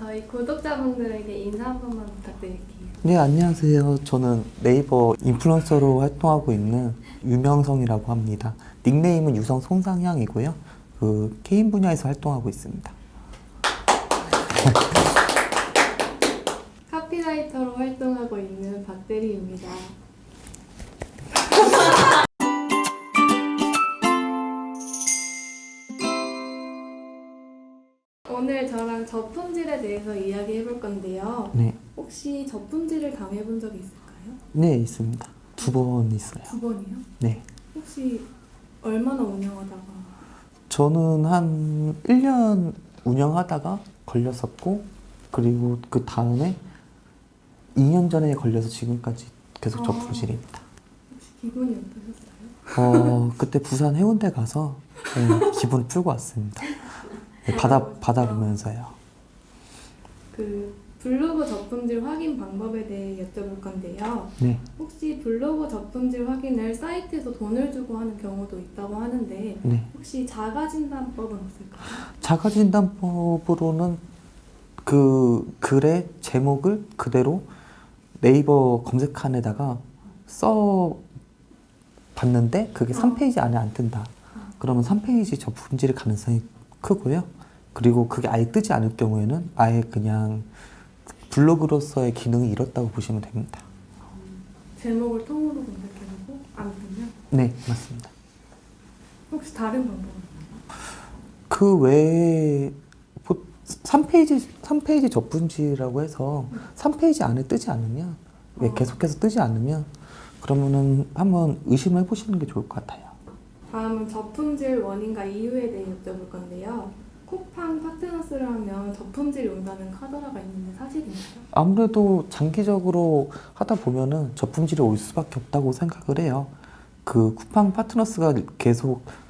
저희 구독자분들에게 인사 한 번만 부탁드릴게요. 네, 안녕하세요. 저는 네이버 인플루언서로 활동하고 있는 유명성이라고 합니다. 닉네임은 유성 송상향이고요. 게임 분야에서 활동하고 있습니다. 카피라이터로 활동하고 있는 박대리입니다. 오늘 저랑 저품질에 대해서 이야기해 볼 건데요. 네, 혹시 저품질을 당해본 적이 있을까요? 네, 있습니다. 2번 있어요. 2번이요? 네. 혹시 얼마나 운영하다가? 저는 한 1년 운영하다가 걸렸었고, 그리고 그 다음에 2년 전에 걸려서 지금까지 계속 저품질입니다. 혹시 기분이 어떠셨어요? 그때 부산 해운대 가서 네, 기분을 풀고 왔습니다. 네, 바다 보면서요. 그 블로그 저품질 확인 방법에 대해 여쭤볼 건데요. 네. 혹시 블로그 저품질 확인을 사이트에서 돈을 주고 하는 경우도 있다고 하는데 네. 혹시 자가진단법은 없을까요? 자가진단법으로는 그 글의 제목을 그대로 네이버 검색칸에다가 써 봤는데 그게 3페이지 안에 안 뜬다. 그러면 3페이지 저품질의 가능성이 크고요. 그리고 그게 아예 뜨지 않을 경우에는 아예 그냥 블로그로서의 기능이 잃었다고 보시면 됩니다. 제목을 통으로 검색해보고 안 뜨면 네, 맞습니다. 혹시 다른 방법은? 그 외에 3페이지 저품질이라고 해서 3페이지 안에 뜨지 않으면 계속해서 뜨지 않으면 그러면은 한번 의심해 보시는 게 좋을 것 같아요. 다음은 저품질 원인과 이유에 대해 여쭤볼 건데요. 쿠팡 파트너스를 하면 저품질이 온다는 카더라가 있는데 사실인가요? 아무래도 장기적으로 하다 보면은 저품질이 올 수밖에 없다고 생각을 해요. 그 쿠팡 파트너스가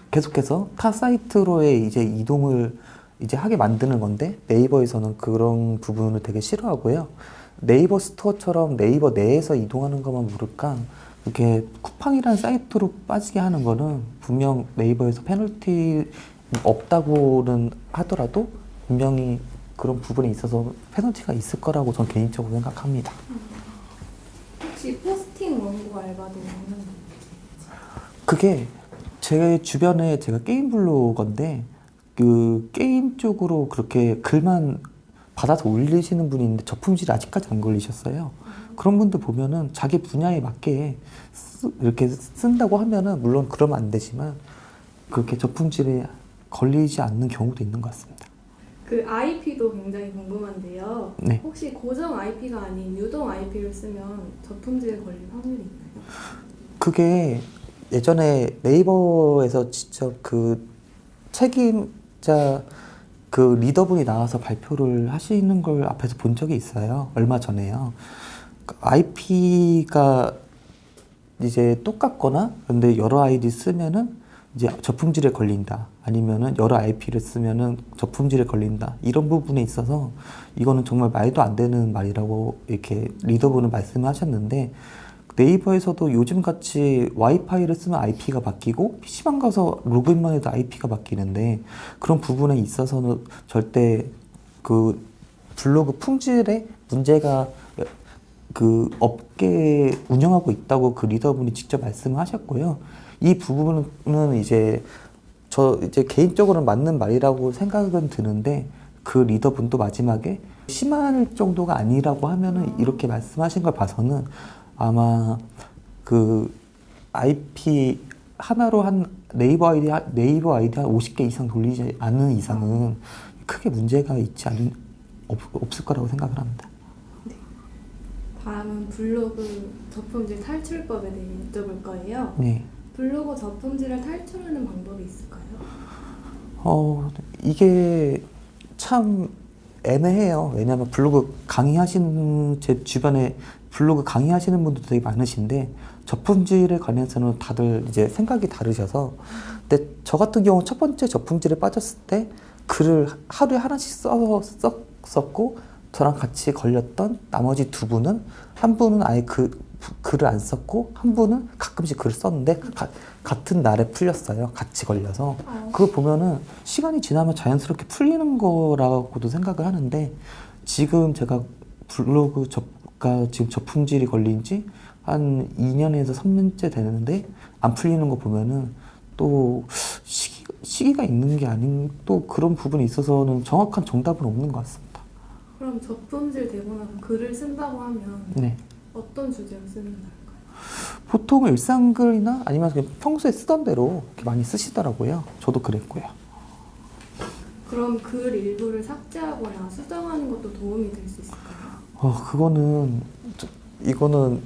계속해서 타 사이트로의 이제 이동을 이제 하게 만드는 건데 네이버에서는 그런 부분을 되게 싫어하고요. 네이버 스토어처럼 네이버 내에서 이동하는 것만 모를까 이렇게 쿠팡이라는 사이트로 빠지게 하는 거는 분명 네이버에서 페널티 없다고는 하더라도 분명히 그런 부분에 있어서 페널티가 있을 거라고 전 개인적으로 생각합니다. 혹시 포스팅 원고 알바도 있는 그게 제 주변에 제가 게임 블로거인데 그 게임 쪽으로 그렇게 글만 받아서 올리시는 분이 있는데 저품질이 아직까지 안 걸리셨어요. 그런 분들 보면은 자기 분야에 맞게 이렇게 쓴다고 하면은 물론 그러면 안 되지만 그렇게 저품질에 걸리지 않는 경우도 있는 것 같습니다. 그 IP도 굉장히 궁금한데요. 네. 혹시 고정 IP가 아닌 유동 IP를 쓰면 저품질에 걸릴 확률이 있나요? 그게 예전에 네이버에서 직접 그 책임자 그 리더분이 나와서 발표를 하시는 걸 앞에서 본 적이 있어요. 얼마 전에요. IP가 이제 똑같거나 근데 여러 아이디 쓰면은 이제 저품질에 걸린다. 아니면은 여러 IP를 쓰면은 저품질에 걸린다. 이런 부분에 있어서 이거는 정말 말도 안 되는 말이라고 이렇게 리더분은 말씀하셨는데 네이버에서도 요즘 같이 와이파이를 쓰면 IP가 바뀌고 PC방 가서 로그인만 해도 IP가 바뀌는데 그런 부분에 있어서는 절대 그 블로그 품질에 문제가 그 업계 운영하고 있다고 그 리더분이 직접 말씀하셨고요. 이 부분은 이제 이제 개인적으로는 맞는 말이라고 생각은 드는데 그 리더분도 마지막에 심할 정도가 아니라고 하면은 이렇게 말씀하신 걸 봐서는 아마 그 IP 하나로 한 네이버 아이디 한 50개 이상 돌리지 않는 이상은 크게 문제가 없을 거라고 생각을 합니다. 다음은 블로그 저품질 탈출법에 대해 여쭤볼 거예요. 네. 블로그 저품질을 탈출하는 방법이 있을까요? 이게 참 애매해요. 왜냐하면 제 주변에 블로그 강의하시는 분들도 되게 많으신데 저품질에 관해서는 다들 이제 생각이 다르셔서 근데 저 같은 경우 첫 번째 저품질에 빠졌을 때 글을 하루에 하나씩 썼고 저랑 같이 걸렸던 나머지 두 분은 한 분은 아예 글을 안 썼고 한 분은 가끔씩 글을 썼는데 같은 날에 풀렸어요. 같이 걸려서. 그거 보면은 시간이 지나면 자연스럽게 풀리는 거라고도 생각을 하는데 지금 제가 블로그가 지금 저품질이 걸린 지 한 2년에서 3년째 되는데 안 풀리는 거 보면은 또 시기가 있는 게 아닌 또 그런 부분이 있어서는 정확한 정답은 없는 것 같습니다. 그럼 저품질 되고 나서 글을 쓴다고 하면 네. 어떤 주제로 쓰는 걸까요? 보통 일상글이나 아니면 그냥 평소에 쓰던 대로 이렇게 많이 쓰시더라고요. 저도 그랬고요. 그럼 글 일부를 삭제하거나 수정하는 것도 도움이 될 수 있을까요? 이거는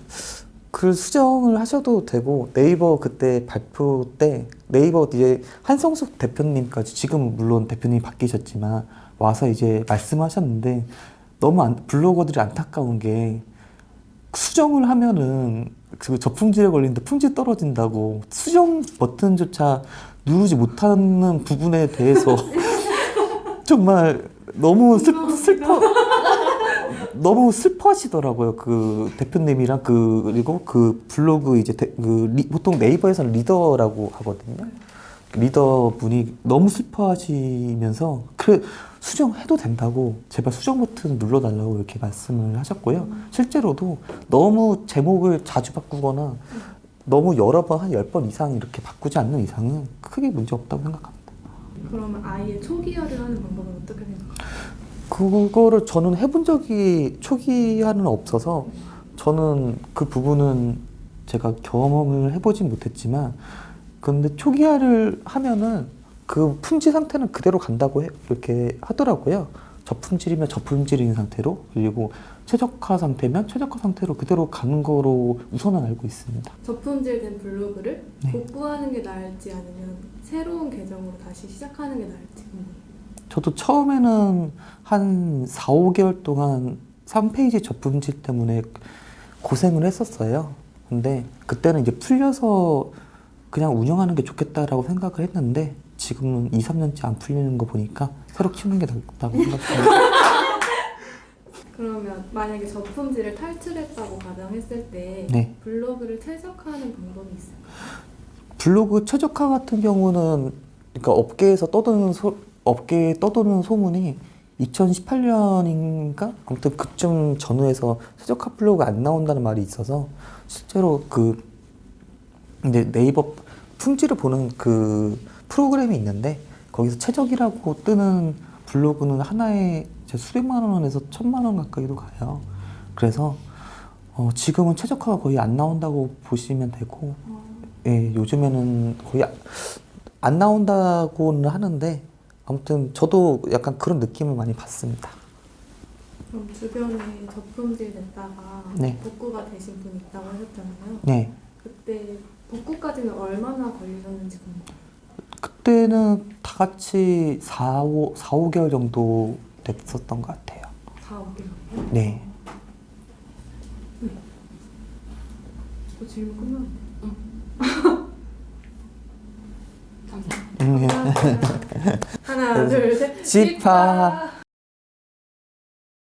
글 수정을 하셔도 되고 네이버 그때 발표 때 네이버 이제 한성숙 대표님까지 지금 물론 대표님이 바뀌셨지만 와서 이제 말씀하셨는데 너무 블로거들이 안타까운 게 수정을 하면은 그 저품질에 걸리는데 품질 떨어진다고 수정 버튼조차 누르지 못하는 부분에 대해서 정말 너무 너무 슬퍼하시더라고요. 그 대표님이랑 그리고 그 블로그 이제 보통 네이버에서는 리더라고 하거든요. 리더 분이 너무 슬퍼하시면서 그래 수정해도 된다고 제발 수정 버튼 눌러달라고 이렇게 말씀을 하셨고요. 실제로도 너무 제목을 자주 바꾸거나 너무 여러 번 한 10번 이상 이렇게 바꾸지 않는 이상은 크게 문제 없다고 생각합니다. 그러면 아예 초기화를 하는 방법은 어떻게 생각하세요? 그거를 저는 해본 적이 초기화는 없어서 저는 그 부분은 제가 경험을 해보진 못했지만 근데 초기화를 하면은 그 품질 상태는 그대로 간다고 이렇게 하더라고요. 저품질이면 저품질인 상태로 그리고 최적화 상태면 최적화 상태로 그대로 가는 거로 우선은 알고 있습니다. 저품질된 블로그를 네. 복구하는 게 나을지 아니면 새로운 계정으로 다시 시작하는 게 나을지 저도 처음에는 한 4, 5개월 동안 3페이지 저품질 때문에 고생을 했었어요. 근데 그때는 이제 풀려서 그냥 운영하는 게 좋겠다라고 생각을 했는데 지금은 2, 3년째 안 풀리는 거 보니까 새로 키우는 게 낫다고 생각합니다. 그러면 만약에 저품질을 탈출했다고 가정했을 때 네. 블로그를 최적화하는 방법이 있을까요? 블로그 최적화 같은 경우는 그러니까 업계에 떠도는 소문이 2018년인가 아무튼 그쯤 전후에서 최적화 블로그 안 나온다는 말이 있어서 실제로 그 이제 네이버 품질을 보는 그 프로그램이 있는데 거기서 최적이라고 뜨는 블로그는 하나에 수백만 원에서 1,000만 원 가까이도 가요. 그래서 지금은 최적화가 거의 안 나온다고 보시면 되고 예, 요즘에는 거의 안 나온다고는 하는데 아무튼 저도 약간 그런 느낌을 많이 받습니다. 그럼 주변에 저품질 냈다가 네. 복구가 되신 분이 있다고 하셨잖아요. 네. 그때 복구까지는 얼마나 걸리셨는지 궁금해요. 그때는 다 같이 4, 5개월 정도 됐었던 것 같아요. 4, 5개월이요? 네. 질문 끝났네. 감사합니다. 하나, 둘, 셋. 지파.